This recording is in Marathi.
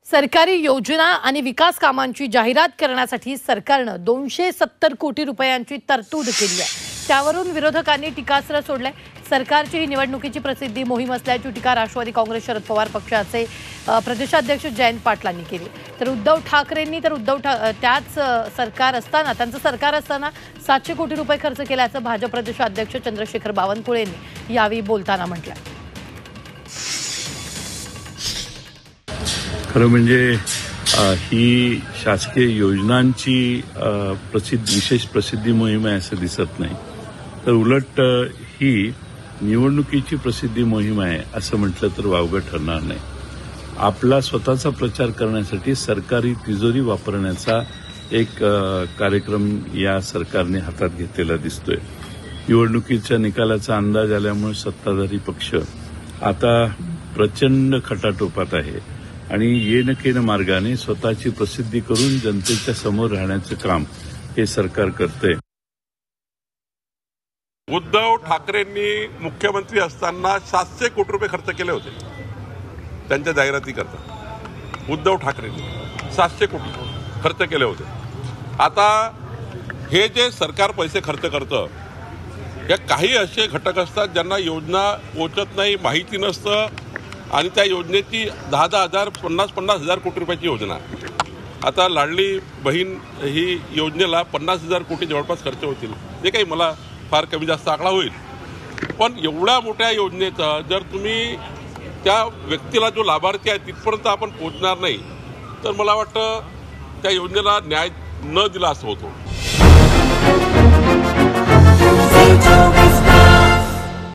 सरकारी योजना आणि विकास कामांची जाहिरात करण्यासाठी सरकारने 270 कोटी रुपयांची तरतूद केली आहे। त्यावरून विरोधकांनी टीकास्त्र सोडले। सरकारची ही निवडणुकीची प्रसिद्धी मोहीम असल्याची टीका राष्ट्रवादी काँग्रेस शरद पवार पक्षाचे प्रदेशाध्यक्ष जयंत पाटलांनी केली। तर उद्धव ठाकरेंनी त्यांचं सरकार असताना 700 कोटी रुपये खर्च केल्याचं भाजप प्रदेशाध्यक्ष चंद्रशेखर बावनकुळे यांनी यावेळी बोलताना म्हटलं। खरं म्हणजे ही शासकीय योजनांची विशेष प्रसिद्धी मोहीम आहे असं दिसत नाही, तर उलट ही निवडणुकीची प्रसिद्धी मोहीम आहे असं म्हटलं तर वावगं ठरणार नाही। आपला स्वतःचा प्रचार करण्यासाठी सरकारी तिजोरी वापरण्याचा एक कार्यक्रम या सरकारने हातात घेतलेला दिसतोय। निवडणुकीच्या निकालाचा अंदाज आल्यामुळे सत्ताधारी पक्ष आता प्रचंड खटाटोपात आहे आणि येन केन मार्गाने स्वतःची प्रसिद्धी करून जनतेच्या समोर राहण्याचं काम हे सरकार करतंय। उद्धव ठाकरेंनी मुख्यमंत्री असताना 700 कोटी रुपये खर्च केले होते त्यांच्या जाहिरातीकरता। उद्धव ठाकरेंनी 700 कोटी खर्च केले होते। आता हे जे सरकार पैसे खर्च करतं, या काही असे घटक असतात ज्यांना योजना पोचत नाही, माहिती नसतं आणि त्या योजनेची 10,000 50,000 कोटी रुपयाची योजना। आता लाडली बहीण ही योजनेला 50,000 कोटी जवळपास खर्च होतील, जे काही मला फार कमी जास्त आकडा होईल। पण एवढ्या मोठ्या योजनेचा जर तुम्ही त्या व्यक्तीला जो लाभार्थी आहे तिथपर्यंत आपण पोहोचणार नाही, तर मला वाटतं त्या योजनेला न्याय न दिला असं होतो।